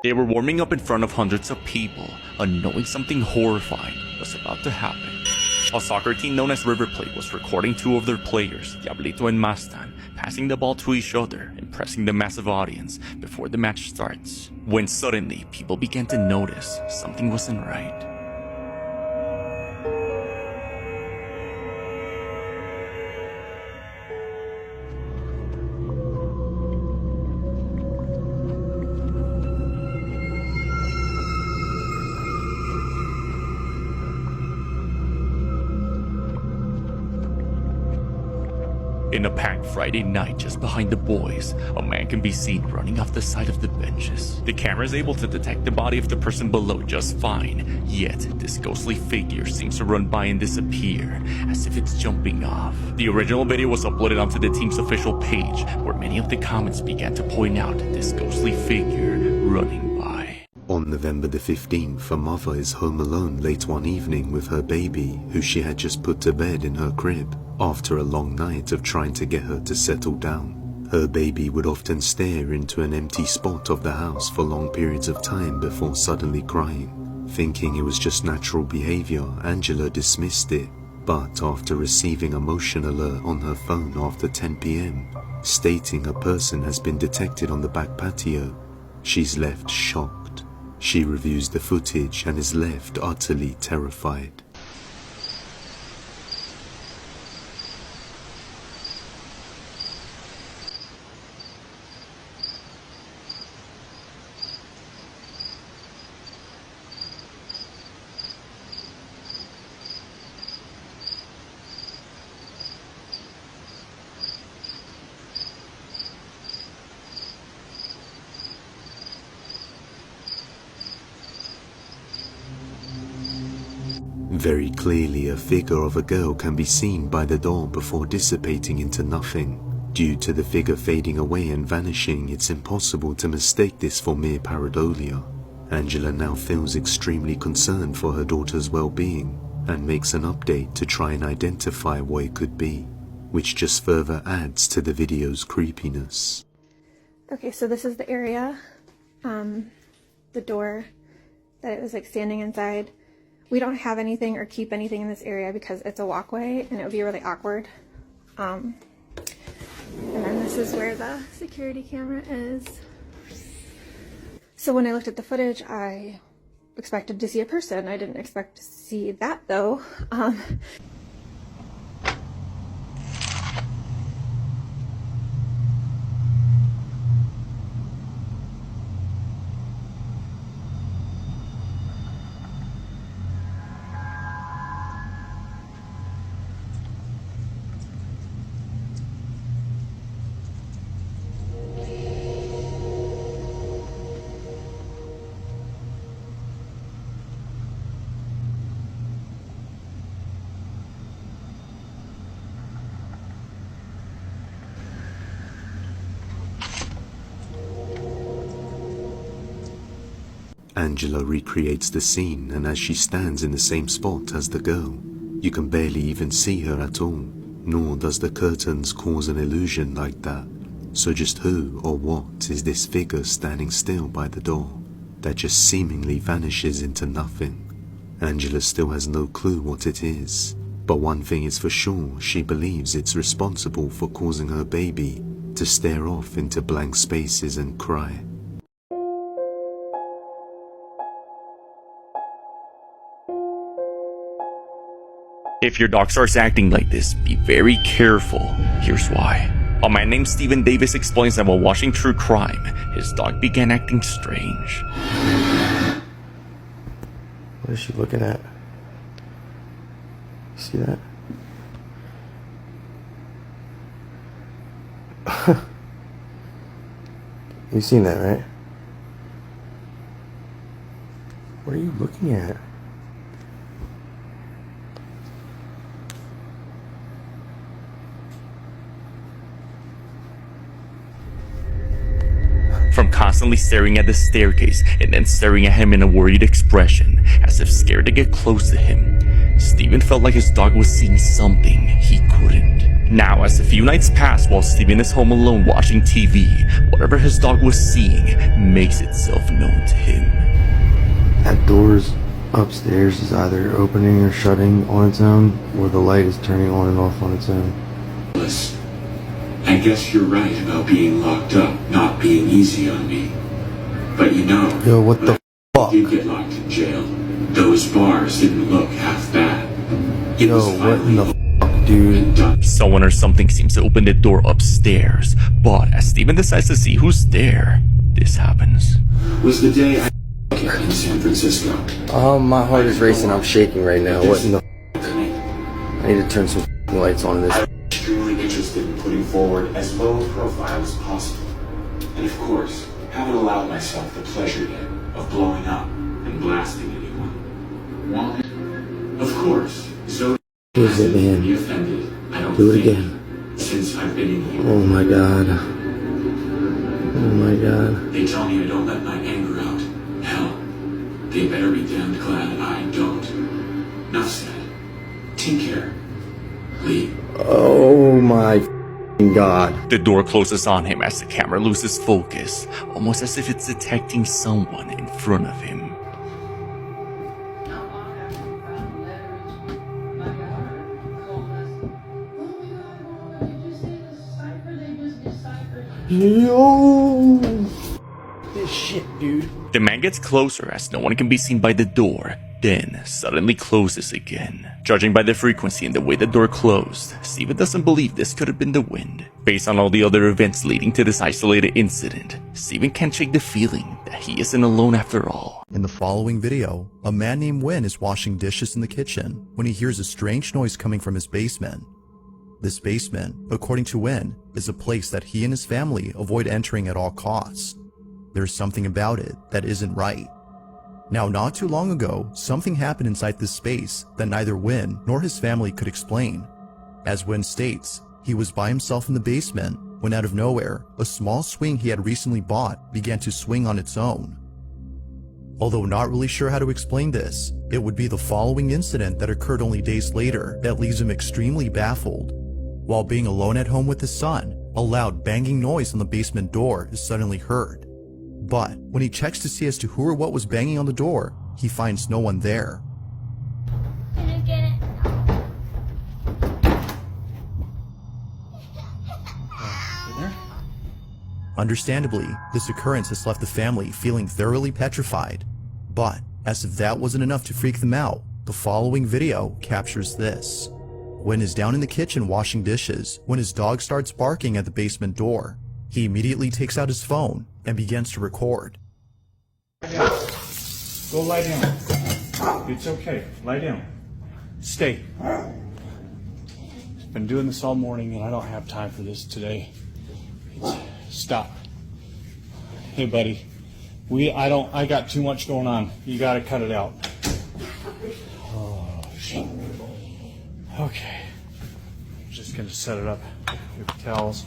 They were warming up in front of hundreds of people, unknowing something horrifying was about to happen. A soccer team known as River Plate was recording two of their players, Diablito and Mastan, passing the ball to each other, impressing the massive audience before the match starts. When suddenly, people began to notice something wasn't right. In a packed Friday night just behind the boys, a man can be seen running off the side of the benches. The camera is able to detect the body of the person below just fine, yet this ghostly figure seems to run by and disappear, as if it's jumping off. The original video was uploaded onto the team's official page, where many of the comments began to point out this ghostly figure running by. On November the 15th, a mother is home alone late one evening with her baby, who she had just put to bed in her crib. After a long night of trying to get her to settle down, her baby would often stare into an empty spot of the house for long periods of time before suddenly crying. Thinking it was just natural behavior, Angela dismissed it, but after receiving a motion alert on her phone after 10 p.m, stating a person has been detected on the back patio, she's left shocked. She reviews the footage and is left utterly terrified. Very clearly, a figure of a girl can be seen by the door before dissipating into nothing. Due to the figure fading away and vanishing, it's impossible to mistake this for mere pareidolia. Angela now feels extremely concerned for her daughter's well-being and makes an update to try and identify what it could be, which just further adds to the video's creepiness. Okay, so this is the area, the door that it was like standing inside. We don't have anything or keep anything in this area because it's a walkway and it would be really awkward. And then this is where the security camera is. So when I looked at the footage, I expected to see a person. I didn't expect to see that though. Angela recreates the scene, and as she stands in the same spot as the girl, you can barely even see her at all, nor does the curtains cause an illusion like that. So just who or what is this figure standing still by the door that just seemingly vanishes into nothing? Angela still has no clue what it is, but one thing is for sure, she believes it's responsible for causing her baby to stare off into blank spaces and cry. If your dog starts acting like this, be very careful. Here's why. A man named Stephen Davis explains that while watching true crime, his dog began acting strange. What is she looking at? See that? You've seen that, right? What are you looking at? From constantly staring at the staircase and then staring at him in a worried expression, as if scared to get close to him, Stephen felt like his dog was seeing something he couldn't. Now, as a few nights pass while Steven is home alone watching TV, whatever his dog was seeing makes itself known to him. That door's upstairs is either opening or shutting on its own, or the light is turning on and off on its own. I guess you're right about being locked up not being easy on me. But you know, Yo, what the fuck? you get locked in jail. Those bars didn't look half bad. It Yo, was what in finally the fuck, dude? done. Someone or something seems to open the door upstairs, but as Steven decides to see who's there, this happens. Was the day I in San Francisco. Oh, my heart is racing. I'm shaking right now. What in the Tonight, I need to turn some lights on in this. I'm extremely interested in putting forward as low a profile as possible. And of course, haven't allowed myself the pleasure yet of blowing up and blasting anyone. Want it? Of course, Zoe Who is it, man? be offended. I don't Do it think, again. Since I've been in here. Oh my god. Oh my god. They tell me I don't let my anger out. Hell, they better be damned glad I don't. Enough said. Take care. Lee. Oh my f***ing god. The door closes on him as the camera loses focus, almost as if it's detecting someone in front of him. Yo. This shit, dude. The man gets closer as no one can be seen by the door, then suddenly closes again. Judging by the frequency and the way the door closed, Steven doesn't believe this could have been the wind. Based on all the other events leading to this isolated incident, Steven can't shake the feeling that he isn't alone after all. In the following video, a man named Win is washing dishes in the kitchen when he hears a strange noise coming from his basement. This basement, according to Win, is a place that he and his family avoid entering at all costs. There's something about it that isn't right. Now, not too long ago, something happened inside this space that neither Win nor his family could explain. As Win states, he was by himself in the basement when out of nowhere, a small swing he had recently bought began to swing on its own. Although not really sure how to explain this, it would be the following incident that occurred only days later that leaves him extremely baffled. While being alone at home with his son, a loud banging noise on the basement door is suddenly heard. But when he checks to see as to who or what was banging on the door, he finds no one there. Can you get it? Understandably, this occurrence has left the family feeling thoroughly petrified. But as if that wasn't enough to freak them out, the following video captures this. Win is down in the kitchen washing dishes when his dog starts barking at the basement door. He immediately takes out his phone and begins to record. Go lie down. It's okay. Lie down. Stay. Been doing this all morning and I don't have time for this today. Stop. Hey buddy. I got too much going on. You gotta cut it out. Oh shit. Okay. I'm just gonna set it up with towels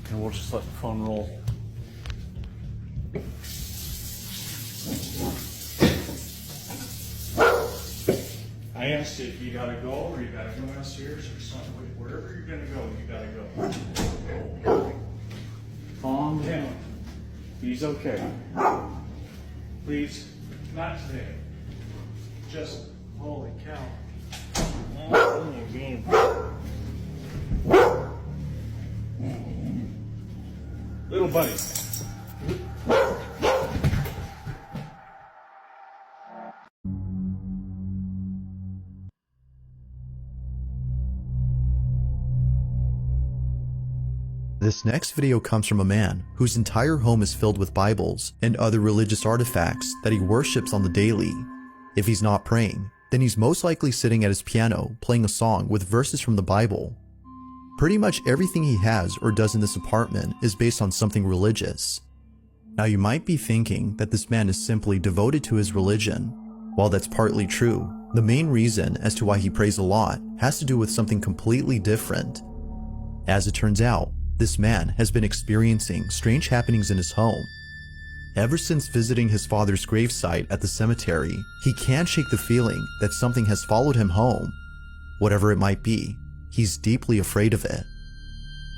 and we'll just let the phone roll. I asked if you gotta go or you gotta go downstairs or something. Wherever you're gonna go, you gotta go. Calm down. He's okay. Please, not today. Just, holy cow. Little buddy. This next video comes from a man whose entire home is filled with Bibles and other religious artifacts that he worships on the daily. If he's not praying, then he's most likely sitting at his piano playing a song with verses from the Bible. Pretty much everything he has or does in this apartment is based on something religious. Now you might be thinking that this man is simply devoted to his religion. While that's partly true, the main reason as to why he prays a lot has to do with something completely different. As it turns out, this man has been experiencing strange happenings in his home. Ever since visiting his father's gravesite at the cemetery, he can't shake the feeling that something has followed him home. Whatever it might be, he's deeply afraid of it.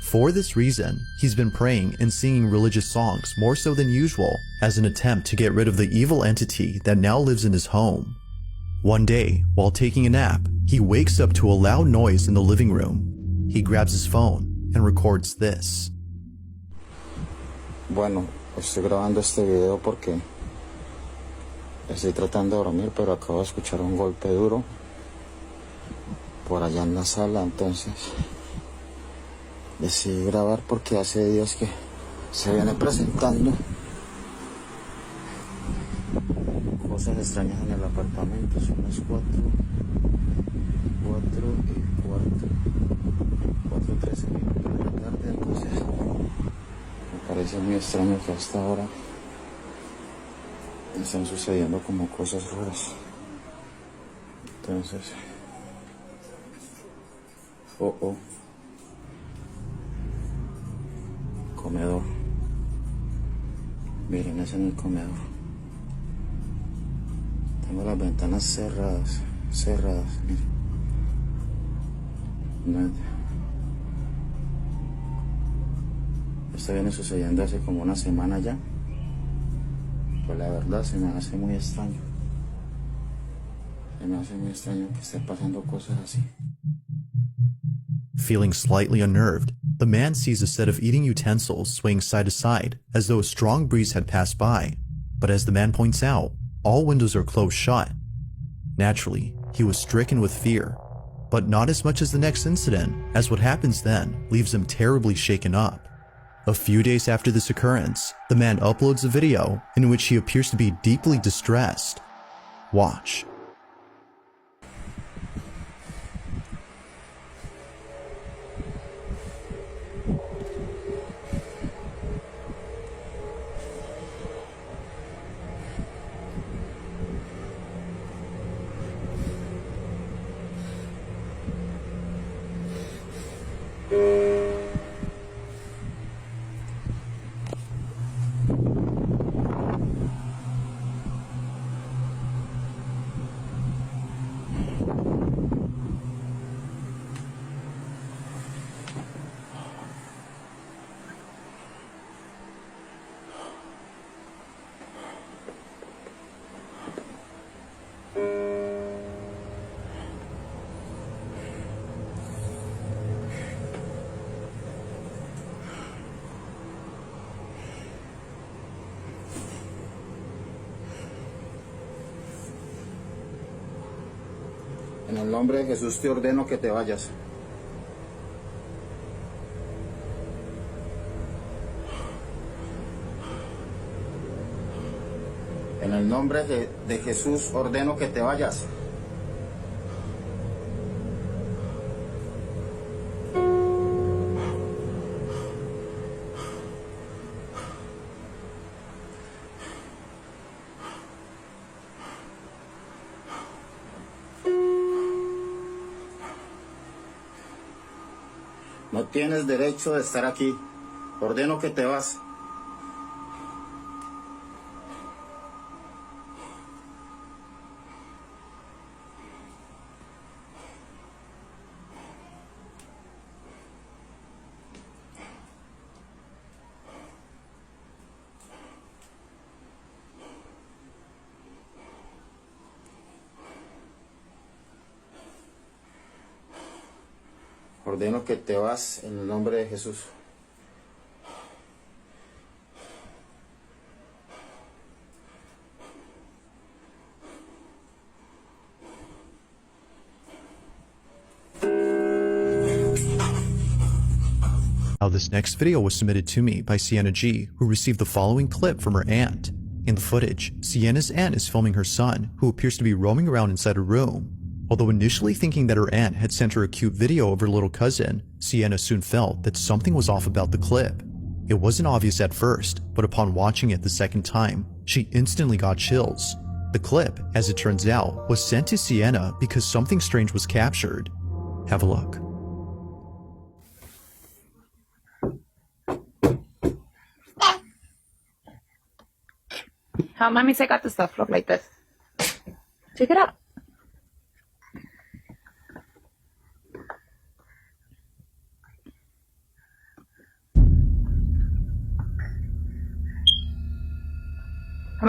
For this reason, he's been praying and singing religious songs more so than usual as an attempt to get rid of the evil entity that now lives in his home. One day, while taking a nap, he wakes up to a loud noise in the living room. He grabs his phone and records this. Bueno, estoy grabando este video porque estoy tratando de dormir, pero acabo de escuchar un golpe duro por allá en la sala, entonces decidí grabar porque hace días que se viene presentando cosas extrañas en el apartamento. Son las 4 y cuarto, 4:13 minutos de la tarde, entonces me parece muy extraño que hasta ahora están sucediendo como cosas raras. Entonces, comedor. Miren, ese es mi comedor. Tengo las ventanas cerradas, miren. No, esto viene sucediendo hace como una semana ya. Pues la verdad se me hace muy extraño. Se me hace muy extraño que estén pasando cosas así. Feeling slightly unnerved, the man sees a set of eating utensils swaying side to side as though a strong breeze had passed by. But as the man points out, all windows are closed shut. Naturally, he was stricken with fear, but not as much as the next incident, as what happens then leaves him terribly shaken up. A few days after this occurrence, the man uploads a video in which he appears to be deeply distressed. Watch. En el nombre de Jesús te ordeno que te vayas. En el nombre de Jesús ordeno que te vayas. No tienes derecho de estar aquí. Ordeno que te vas. Ordeno que te vas en el nombre de Jesús. Now, this next video was submitted to me by Sienna G, who received the following clip from her aunt. In the footage, Sienna's aunt is filming her son, who appears to be roaming around inside a room. Although initially thinking that her aunt had sent her a cute video of her little cousin, Sienna soon felt that something was off about the clip. It wasn't obvious at first, but upon watching it the second time, she instantly got chills. The clip, as it turns out, was sent to Sienna because something strange was captured. Have a look. How mommy say got the stuff look like this? Check it out.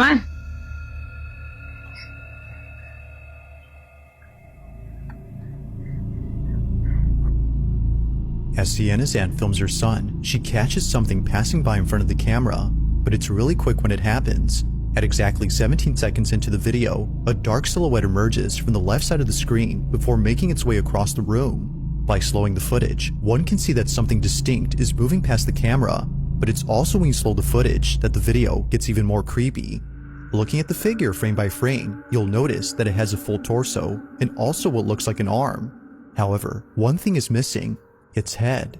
Come on. As Sienna's aunt films her son, she catches something passing by in front of the camera, but it's really quick when it happens. At exactly 17 seconds into the video, a dark silhouette emerges from the left side of the screen before making its way across the room. By slowing the footage, one can see that something distinct is moving past the camera, but it's also when you slow the footage that the video gets even more creepy. Looking at the figure frame by frame, you'll notice that it has a full torso and also what looks like an arm. However, one thing is missing: its head.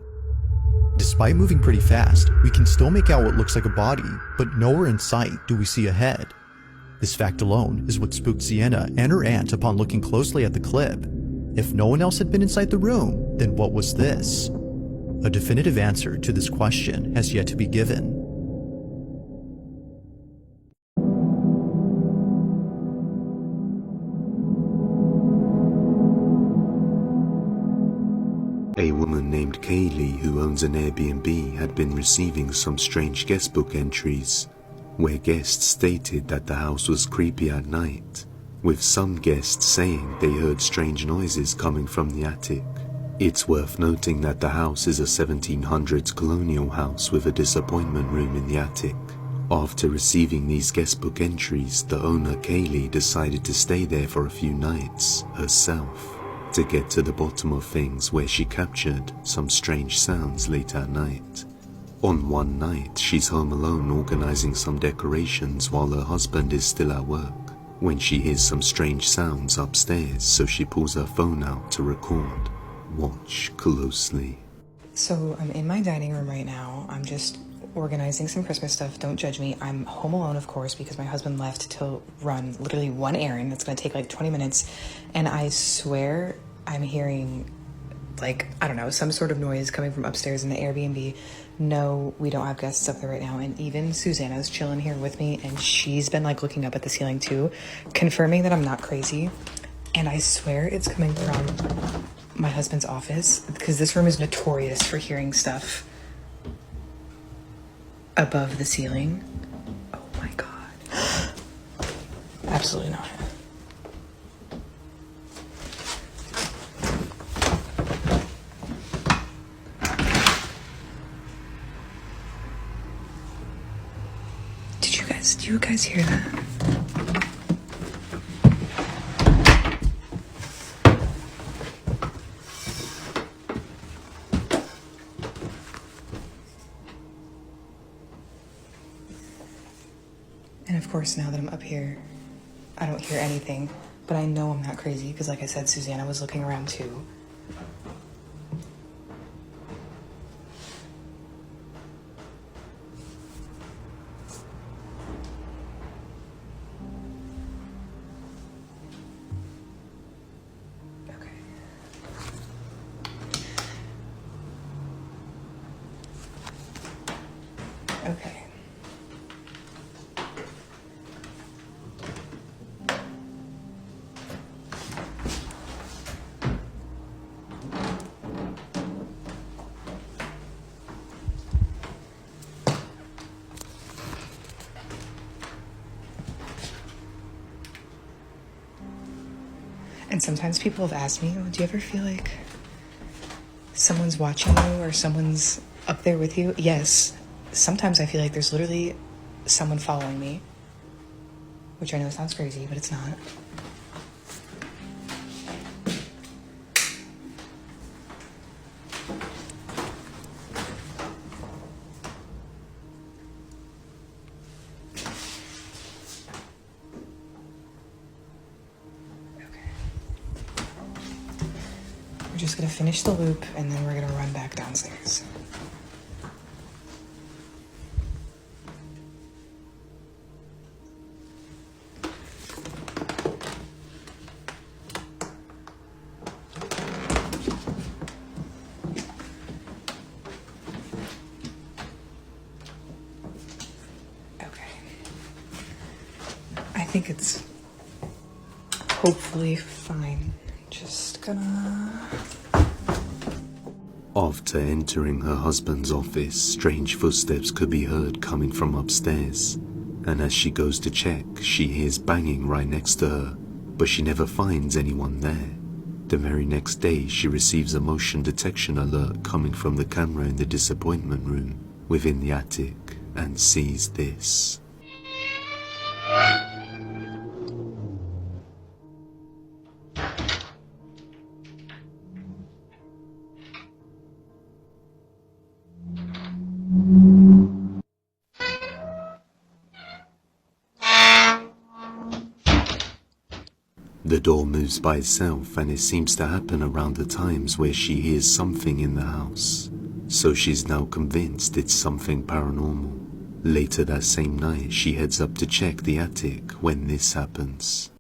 Despite moving pretty fast, we can still make out what looks like a body, but nowhere in sight do we see a head. This fact alone is what spooked Sienna and her aunt upon looking closely at the clip. If no one else had been inside the room, then what was this? A definitive answer to this question has yet to be given. A woman named Kaylee, who owns an Airbnb, had been receiving some strange guestbook entries, where guests stated that the house was creepy at night, with some guests saying they heard strange noises coming from the attic. It's worth noting that the house is a 1700s colonial house with a disappointment room in the attic. After receiving these guestbook entries, the owner Kaylee decided to stay there for a few nights herself, to get to the bottom of things, where she captured some strange sounds late at night. On one night, she's home alone organizing some decorations while her husband is still at work, when she hears some strange sounds upstairs, so she pulls her phone out to record. Watch closely. So I'm in my dining room right now. I'm just organizing some Christmas stuff. Don't judge me. I'm home alone, of course, because my husband left to run literally one errand that's going to take like 20 minutes. And I swear I'm hearing, like, I don't know, some sort of noise coming from upstairs in the Airbnb. No, we don't have guests up there right now. And even Susanna's chilling here with me, and she's been like looking up at the ceiling too, confirming that I'm not crazy. And I swear it's coming from my husband's office, because this room is notorious for hearing stuff above the ceiling. Oh my god. Absolutely not. Do you guys hear that? And of course, now that I'm up here, I don't hear anything, but I know I'm not crazy because, like I said, Susanna was looking around too. Okay. And sometimes people have asked me, oh, do you ever feel like someone's watching you or someone's up there with you? Yes. Sometimes I feel like there's literally someone following me, which I know sounds crazy, but it's not. We're just gonna finish the loop and then we're gonna run back downstairs. I think it's hopefully fine. Just gonna... After entering her husband's office, strange footsteps could be heard coming from upstairs, and as she goes to check, she hears banging right next to her, but she never finds anyone there. The very next day, she receives a motion detection alert coming from the camera in the disappointment room within the attic and sees this. The door moves by itself, and it seems to happen around the times where she hears something in the house. So she's now convinced it's something paranormal. Later that same night, she heads up to check the attic when this happens.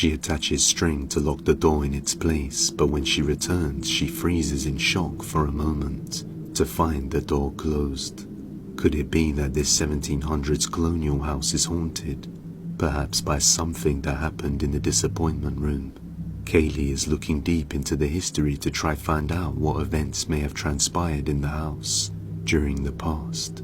She attaches string to lock the door in its place, but when she returns, she freezes in shock for a moment to find the door closed. Could it be that this 1700s colonial house is haunted, perhaps by something that happened in the disappointment room? Kaylee is looking deep into the history to try find out what events may have transpired in the house during the past.